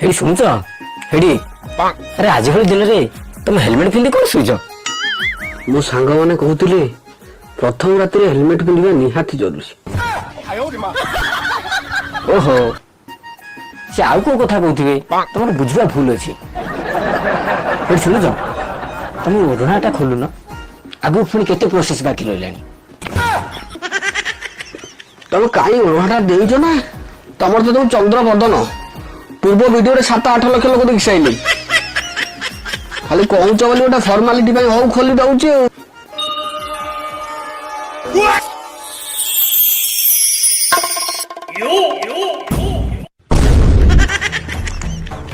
Heidi शुणुच Heidi अरे आज भली दिन रे तुम हेलमेट पिंधि कौन शुच मो सांग मैंने कहते प्रथम राति हेलमेट पिंधा निहाती जरूरी। ओहो से आउ को कथा कहते तुम बुझा भूल अच्छी शुणुच तुम ओढ़णाटा खोलुन आगु पुणी केते प्रोसेस बाकी रहा तुम कहीं ओढ़ाटा देच ना तुम तो तुम चंद्र बदन पूर्व वीडियो 7-8 लाख लोक देखी सारे खाली कहच बोली गोटे फर्मालीटी हो खोली दौचे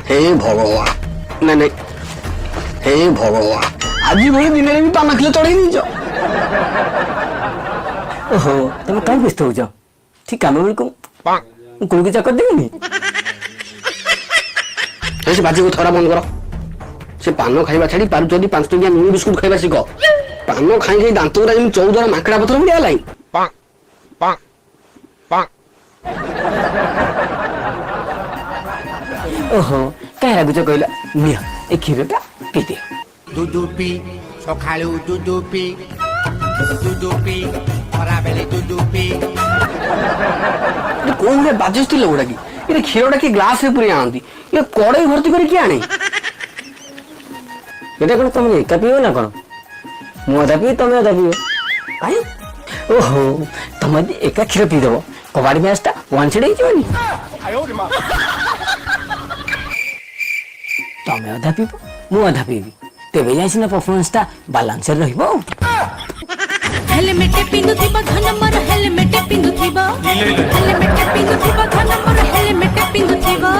हे भगवान नहीं नहीं हे भगवान आज भली दिन में भी पान किलो चढ़ी दीच। ओहो तुम कहीं व्यस्त हो जाओ ठीक काम बेलू कुड़ी चक्कर देनी से बाजी को थोड़ा बंद करो से पान खाइबा छाड़ी पार 5 टकिया मिनी बिस्कुट खाइबा शिख पान खाई खाई दांत गुरा जमी 14 माकड़ा पथर बढ़िया लाई ओहो कहीं लगुच कहला निया ए क्षीरटा पी दे दूध पी सकाळू दूध पी खरा बेले दूध पी कौन रे बाजस्ती लगुड़ा की ये क्षीरटा की ग्लास रे पूरी आंती ये कड़ई भर्ती कर किए आने ये कौन तुम एका पीओ ना कौन मु अधा पी तुम अधा पीओ भाई ओहो तुम एका क्षीर पीदेव कबाड़ी मैचटा वन साइड होनी तुम अधा पीब मु अधा पीबी तेबे जाई सिना परफॉर्मेंसटा बैलेंस रहिबो। हेलमेट पिंधुथिबा धन मोर हेलमेट पिंधुथिबा हेलमेट पिंधुथिबा धन मोर हेलमेट पिंधुथिबा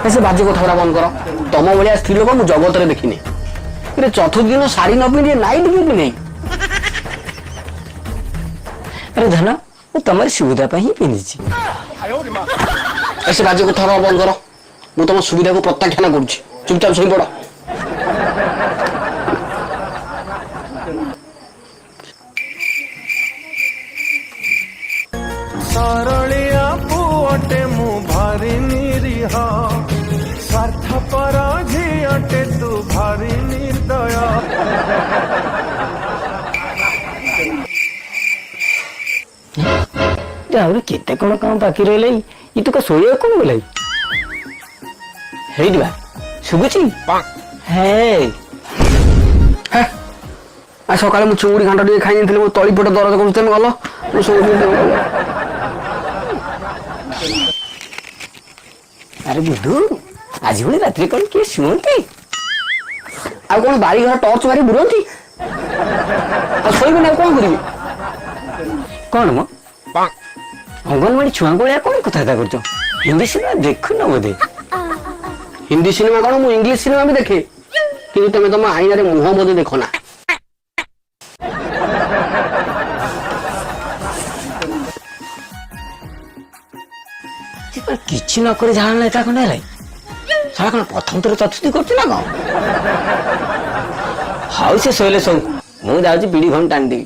ऐसे बाजी को थोड़ा बंद करो तुम भाया स्त्री लोक मु जगत में देखनी ये चतुर्थ दिन साड़ी न पिंधे नाइट भी पिंधे अरे धन मु तुम सुविधा ही पिंधि ऐसे बाजी को थोड़ा बंद करो मु तुम सुविधा को प्रत्याख्यान करुच्ची चुपचाप सही पड़ सरलिया पुअटे मु भारी निरीह स्वार्थपर झिअटे तू भारी निर्दय आहुरी केते कौन काम बाकी रही ये तो शोया कौन बोलाई हेडिबा सुबुची हे आज सकाଳେ ମୁଁ ଚୁଙ୍ଗୁଡି ଘାଣ୍ଟ ଟିକେ ଖାଇ ଦେଇଥିଲି ମୋ ତଳି ପଟ ଦରଜ କରୁଛି ତମେ ଗଲ ମୁଁ अरे बुद्धू आज भली रात्रि कौन किए शुणती ଆଉ କଣ ବାରି ଘର ଟର୍ଚ୍ଚ ମାରି ବୁଲନ୍ତି ଆଉ ଶୋଇବେ ନା କଣ କରିବେ कौन मो अंगनवाड़ी छुआ को कौन कथा कर हिंदी सिनेमा देखु न बोधे हिंदी सिनेमा कौन मु इंग्लिश सिनेमा भी देखे कि तुम तुम आईना रे मुह बोधे देख ना किछि न करे झाड़ ना कौन है सारा कौन प्रथम थर चतुर्थी कर कौन हाउ से शोले सब मुझे जाऊँ बीड़ी घंटा टाणी देवी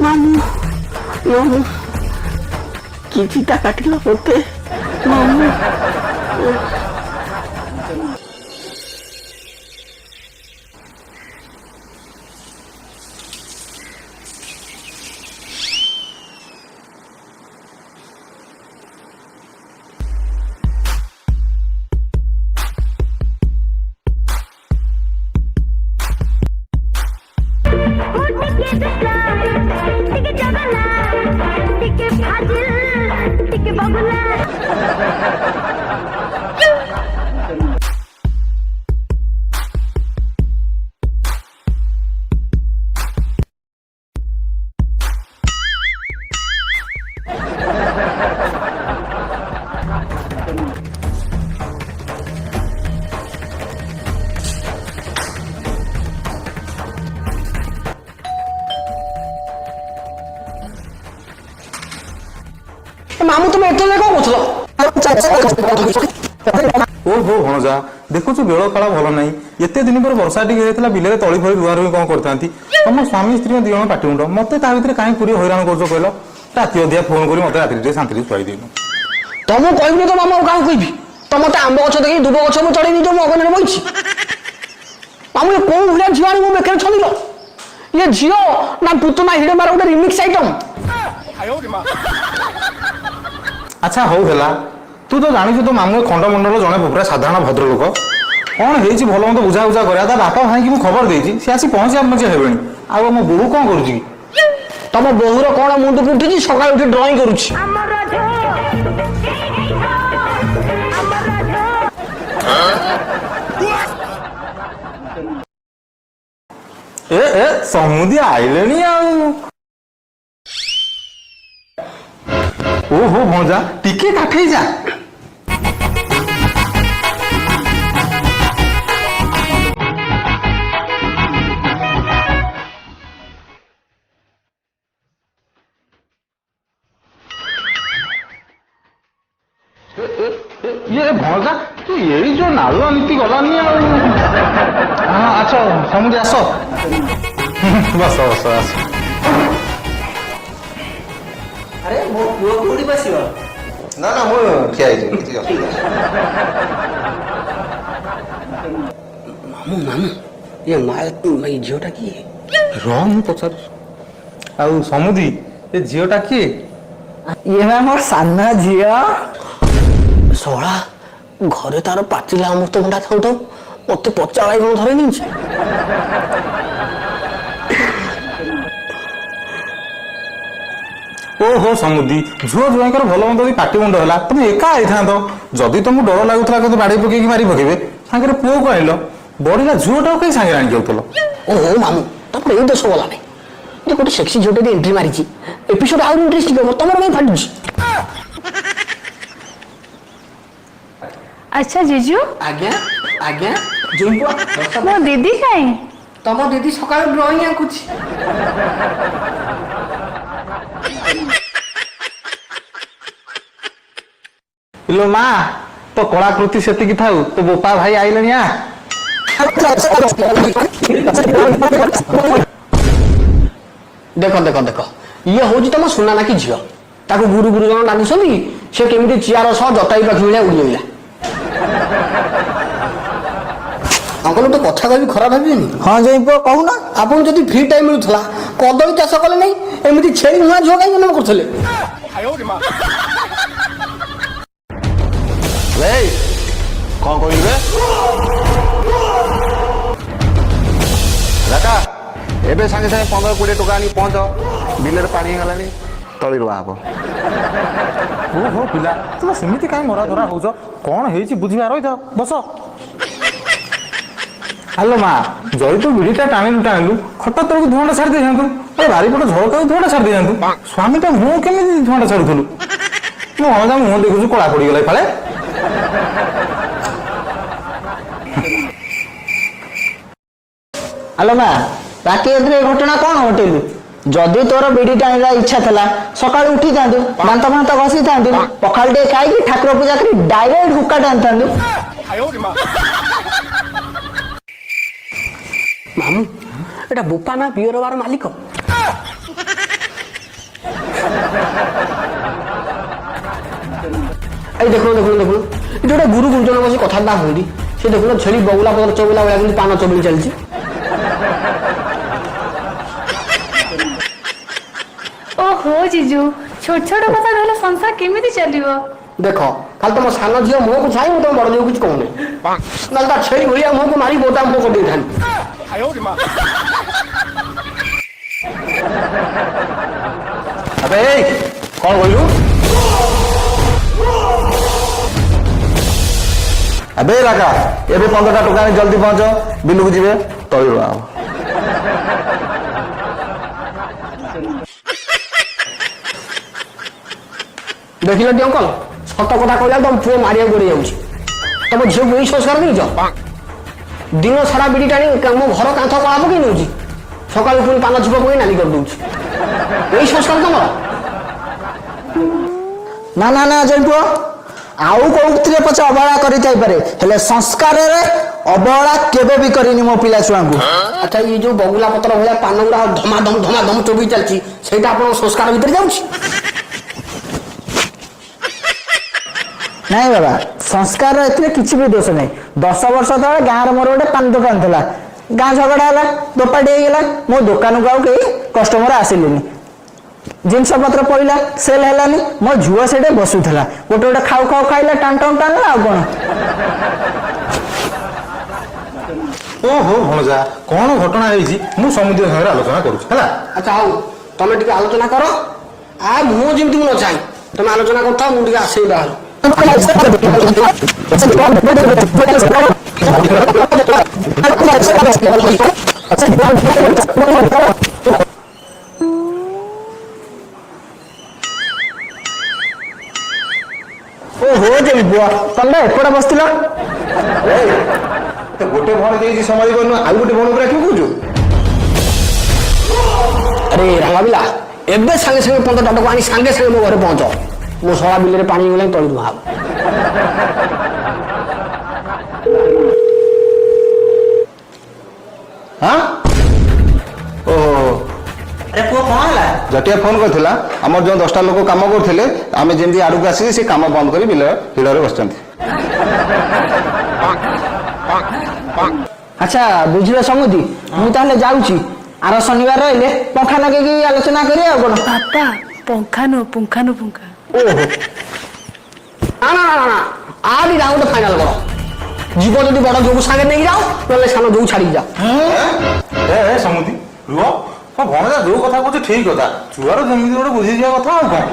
मामू किसी काटला होते मामू ମାମୁଁ ତମେ ଏତେ ଯାକ କରୁଥିଲ? ଓହୋ ଭଣଜା ଦେଖୁଛୁ ବେଳ କାଳ ଭଲ ନାହିଁ। ଏତେ ଦିନ ପରେ ବର୍ଷା ଟିକେ ହେଇଥିଲା, ବିଲରେ ତଳି ଫଳି ରୁଆ ରୁଇ କଣ କରିଥାନ୍ତି। ତମ ସ୍ୱାମୀ ସ୍ତ୍ରୀ ଦି ଜଣ ପାଟିମୁଣ୍ଡ, ମତେ ତା ଭିତରେ କାହିଁ ପୁରୀ ହଇରାଣ କରୁଛ କହିଲ? ରାତି ଅଧିଆ ଫୋନ କରି ମତେ ରାତିରେ ଟିକେ ଶାନ୍ତିରେ ଶୁଆଇ ଦେଇନୁ। ତମକୁ କହିବିନି ତ ମାମୁଁ ଆଉ କାହାକୁ କହିବି? ତମତେ ଆମ୍ବ ଗଛ ଦେଖି ଦୁବ ଗଛ ମୁଁ ଚଢେଇ ଦେଇଛ, ମୁଁ ଅଗନରେ ବଇଛି। ମାମୁଁ ଏ କୋଉ ଭଳିଆ ଝିଅ ଆଣି ମୋ ବେକରେ ଛନ୍ଦିଲ? ଇଏ ଝିଅ ନା ପୁତନା ହିଡେ ମାର ଗୋଟେ ରିମିକ୍ସ ଆଇଟମ? ଆଚ୍ଛା ହଉ ହେଲା, ତୁ ତ ଜାଣିଛୁ ତୋ ମାମୁଁ ଖଣ୍ଡମଣ୍ଡଳ ଜଣେ ପୁରା ସାଧାରଣ ଭଦ୍ରଲୋକ। କଣ ହେଇଛି ଭଲ ମନ୍ଦ ବୁଝା ବୁଝା କରିବା। ତା ବାପା ଭାଇକି ମୁଁ ଖବର ଦେଇଛି, ସେ ଆସି ପହଞ୍ଚିବା ମଜା ହେବେଣି। ଆଉ ଆମ ବୋହୂ କଣ କରୁଛି କି? ତମ ବୋହୂର କଣ ମୁଣ୍ଡକୁ ଉଠିଛି? ସକାଳୁ ଉଠି ଡ୍ରଇଂ କରୁଛି। ଏ ସମୁଦି ଆଇଲେଣି ଆଉ। ଓହୋ ଭଣଜା ଟିକେ କାଠେଇ ଯା। ଇଏ ଭଣଜା ତୁ ଏଇ ଯୋଉ ନାଳୁଆ ନୀତି ଗଲାନି ଆଉ। ହଁ ଆସ ସମୁଦି ଆସ, ବସ ବସ ଆସ। ଆରେ ମୋ ପୁଅ କୋଉଠି ବସିବ? ନା ନା ମୁଁ ଠିଆ ହେଇଛି, କିଛି ଅସୁବିଧା ନାହିଁ। ମାମୁଁ ମାମୁଁ ଇଏ ମା ଏଇ ଝିଅଟା କିଏ? ରହ ମୁଁ ପଚାରୁଛି। ଆଉ ସମୁଦି ଏ ଝିଅଟା କିଏ? ଇଏ ବା ମୋର ସାନ ଝିଅ। ଶଳା ଘରେ ତାର ପାଚିଲା ଅମୃତଭଣ୍ଡା ଖାଉଥାଉ ମତେ ପଚା ବାଇଗଣ ଧରେଇ ଦେଇଛି। ଓହୋ ସମୁଦି, ଝୁଅ ଝୁଆଙ୍କର ଭଲ ମନ୍ଦ ଯଦି ପାଟି ମୁଣ୍ଡ ହେଲା ତମେ ଏକା ଆଇଥାନ୍ତ। ଯଦି ତମକୁ ଡର ଲାଗୁଥିଲା କିନ୍ତୁ ବାଡି ପକେଇକି ମାରି ପକେଇବେ, ସାଙ୍ଗରେ ପୁଅକୁ ଆଣିଲ। ବଢିଲା ଝୁଅଟାକୁ କାହିଁ ସାଙ୍ଗରେ ଆଣିକି ଯାଉଥିଲ? ଓହୋ ମାମୁଁ ତାପରେ ଏଇ ଦୋଷ ଗଲା ନାଇଁ ଯେ ଗୋଟେ ସେକ୍ସି ଝିଅଟେ ଏଣ୍ଟ୍ରି ମାରିଛି। ଏପିସୋଡ ଆହୁରି ଇଣ୍ଟରେଷ୍ଟିଂ ହେବ, ତମର କାଇଁ ଫାଟୁଛି? अच्छा जीजू ଆଜ୍ଞା ଆଜ୍ଞା मो दीदी काई ତମ ଦିଦି ସକାଳୁ ଡ୍ରଇଂ ଆଙ୍କୁଛି। ଇଲୋ ମା ତୋ କଳାକୃତି ସେତିକି ଥାଉ, ତୋ ବୋପା ଭାଇ ଆଇଲେଣି ଆ। ଦେଖ ଦେଖ ଦେଖ ଇଏ ହଉଛି ତମ ସୁନା ନାକି ଝିଅ। ତାକୁ ଗୁରୁ ଗୁରୁ ଜଣ ଡାକୁଛନ୍ତି, ସେ କେମିତି ଚିଆର ସହ ଜଟାଇ ପାଖି ଭଳିଆ ଉଡି ଯାଇଲା। ଅଙ୍କଲ ତ କଥା କହିବି ଖରାପ ଭାବିବେନି? ହଁ ଯାଇ ପୁଅ କହୁନ। ଆପଣ ଯଦି ଫ୍ରି ଟାଇମ ମିଳୁଥିଲା କଦଳୀ ଚାଷ କଲେ ନାହିଁ, ଏମିତି ଛେଳି ନୂଆ ଝିଅ କାହିଁ ଜନ୍ମ କରୁଥିଲେ? କଣ କହିବେ? ରାକା ଏବେ ସାଙ୍ଗେ ସାଙ୍ଗେ 15-20 ଟଙ୍କା ଆଣି ପହଞ୍ଚ, ବିଲରେ ପାଣି ହେଇଗଲାଣି, ତଳି ରୁଆ ହବ। ଓହୋ ପିଲା ତୁମେ ସେମିତି କାହିଁ ମରା ଧରା ହଉଛ? କଣ ହେଇଛି ବୁଝିବା, ରହିଥାଅ ବସ। ହ୍ୟାଲୋ ମା, ଯଦି ତୁ ବିଡ଼ିଟା ଟାଣିଲୁ ଖଟ ତଳକୁ ଧୂଆଁଟା ଛାଡ଼ି ଦେଇଥାନ୍ତୁ। ବାରିପଟ ଝରକାକୁ ଧୂଆଁଟା ଛାଡ଼ି ଦେଇଥାନ୍ତୁ। ସ୍ୱାମୀଟା ମୁହଁ କେମିତି ଧୂଆଁଟା ଛାଡୁଥିଲୁ? ମୁଁ ଅଣଜା ମୁହଁ ଦେଖୁଛୁ କଳା ପଡ଼ିଗଲା ଫାଳେ। ଆଲୋ ମା, ରାତି ଏଥିରେ ଘଟଣା କଣ ଘଟେଇଲୁ? ଯଦି ତୋର ବିଡି ଟାଣିବା ଇଚ୍ଛା ଥିଲା ସକାଳୁ ଉଠିଥାନ୍ତୁ, ଦାନ୍ତ ଫାନ୍ତ ଘଷିଥାନ୍ତୁ, ପଖାଳ ଟିକେ ଖାଇକି ଠାକୁର ପୂଜା କରି ଡାଇରେକ୍ଟ ହୁକ୍କା ଟାଣିଥାନ୍ତୁ। ମାମୁଁ ଏଟା ବୋପା ନା ପିଓର ବାର ମାଲିକ? ଏଇ ଦେଖୁନ ଦେଖୁନ ଦେଖୁନ ଏଠି ଗୋଟେ ଗୁରୁ ଗୁରୁଜନ ବସି କଥାବାର୍ତ୍ତା ହୁଅନ୍ତି। ସେ ଦେଖୁନ ଛେଳି ବଗୁଲା ପତ୍ର ଚବିଲା ଭଳିଆ କିନ୍ତୁ ପାନ ଚବିଲି ଚାଲିଛି। ओहो जीजू छोट छोट कथा कहले संसार केमिति चलिबो? ଦେଖ ଖାଲି ତମ ସାନ ଝିଅ ମୁହଁକୁ ଛାଇ, ମୁଁ ତମ ବଡ ଝିଅକୁ କିଛି କହୁନି। ନହେଲେ ତା ଛେଳି ଭଳିଆ ମୁହଁକୁ ମାରି ବୋତା ମୁହଁ କରିଦେଇଥାନ୍ତି। ଆବେ ଏଇ କଣ କହିଲୁ? ଏବେ ରାକା ଏବେ 15ଟା ଟଙ୍କା ଆଣି ଜଲ୍ଦି ପହଞ୍ଚ, ବିଲକୁ ଯିବେ, ତଳି ରୁଆ ହବ। ଦେଖିଲ ଟି ଅଙ୍କଲ, ସତ କଥା କହିଲା ତମ ପୁଅ ମାରିବାକୁ ପଡି ଯାଉଛି। ତମ ଝିଅକୁ ଏଇ ସଂସ୍କାର ଦେଇଛ? ଦିନ ସାରା ବିଡି ଟାଣି ମୋ ଘର କାନ୍ଥ କଳା ପକେଇ ନେଉଛି, ସକାଳୁ ପୁଣି ପାନ ଛିପ ପକେଇ ନାଲି କରିଦଉଛି। ଏଇ ସଂସ୍କାର ତମର? ନା ନା ନା ଜଇଁ ପୁଅ ଆଉ କୋଉଥିରେ ପଛେ ଅବହେଳା କରିଥାଇପାରେ ହେଲେ ସଂସ୍କାରରେ ଅବହେଳା କେବେ ବି କରିନି ମୋ ପିଲା ଛୁଆଙ୍କୁ। ଆଚ୍ଛା ଏଇ ଯୋଉ ବଗୁଲା ପତ୍ର ଭଳିଆ ପାନ ଗୁଡା ଧମାଧମ ଚୋବେଇ ଚାଲିଛି ସେଇଟା ଆପଣଙ୍କ ସଂସ୍କାର ଭିତରେ ଯାଉଛି? ନାଇଁ ବାବା ସଂସ୍କାର ଏଥିରେ କିଛି ବି ଦୋଷ ନାହିଁ। 10 ବର୍ଷ ତଳେ ଗାଁରେ ମୋର ଗୋଟେ ପାନ ଦୋକାନ ଥିଲା। ଗାଁ ଝଗଡା ହେଲା ଦୋପାଟି ହେଇଗଲା ମୋ ଦୋକାନକୁ ଆଉ କେହି କଷ୍ଟମର ଆସିଲେନି। ଜିନିଷ ପତ୍ର ପଇଲା ସେଲ ହେଲାନି। ମୋ ଝୁଅ ସେଠି ବସୁଥିଲା ଗୋଟେ ଗୋଟେ ଖାଉ ଖାଉ ଖାଇଲା ଟାଣିଲା ଆଉ କଣ। ଓହୋ ଭଣଜା କଣ ଘଟଣା ହେଇଛି ମୁଁ ସମିତିଙ୍କ ସାଙ୍ଗରେ ଆଲୋଚନା କରୁଛି ହେଲା। ଆଚ୍ଛା ହଉ ତମେ ଟିକେ ଆଲୋଚନା କର। ମୁଁ ଯେମିତି ମୁଁ ନ ଚାହିଁ ତମେ ଆଲୋଚନା କରୁଥାଅ ମୁଁ ଟିକେ ଆସେଇ ବାହାରୁ। ଓହୋ ଜଇଁ ପୁଅ ତମେ ଏପଟେ ବସିଥିଲ। ଗୋଟେ ଭଣ ଦେଇଛି ସମ୍ଭାଳି ପାରୁନୁ ଆଉ ଗୋଟେ ଭଣ ଉପରେ କିଏ କହୁଛୁ? ଆରେ ରାଙ୍ଗା ପିଲା ଏବେ ସାଙ୍ଗେ ସାଙ୍ଗେ 15ଟା ଟଙ୍କା ଆଣି ସାଙ୍ଗେ ସାଙ୍ଗେ ମୋ ଘରେ ପହଞ୍ଚ। ମୋ ଶଳା ବିଲରେ ପାଣି ହେଇଗଲାଣି ତଳି ରୁଆ ହବ। ହଁ ଓହୋ ଆରେ ପୁଅ କଣ ହେଲା? ଜଟିଆ ଫୋନ କରିଥିଲା ଆମର ଯେଉଁ 10ଟା ଲୋକ କାମ କରୁଥିଲେ ଆମେ ଯେମିତି ଆଡ଼କୁ ଆସିକି ସେ କାମ ବନ୍ଦ କରି ବିଲ ହିଡ଼ରେ ବସିଛନ୍ତି। ଆଚ୍ଛା ବୁଝିଲ ସମୁଦି ମୁଁ ତାହେଲେ ଯାଉଛି। ଆର ଶନିବାର ରହିଲେ ପଙ୍ଖା ଲଗେଇକି ଆଲୋଚନା କରିବା ଆଉ କଣ। ବାପା ପଙ୍ଖା ନୁହଁ ପୁଙ୍ଖା। ଓହୋ ନା ଆରି ଯାଉ ଗୋଟେ ଫାଇନାଲ କର। ଯିବ ଯଦି ବଡ ଯୋଉ ସାଙ୍ଗେ ନେଇକି ଯାଅ ନହେଲେ ସାନ ଯୋଉ ଛାଡିକି ଯାଅ। ସମୁଦି ରୁହ ଭଣଜା ଯୋଉ କଥା କହୁଛି ଠିକ କଥା ଛୁଆର ଯେମିତି ଗୋଟେ ବୁଝିଯିବା କଥା ଆଉ କଣ।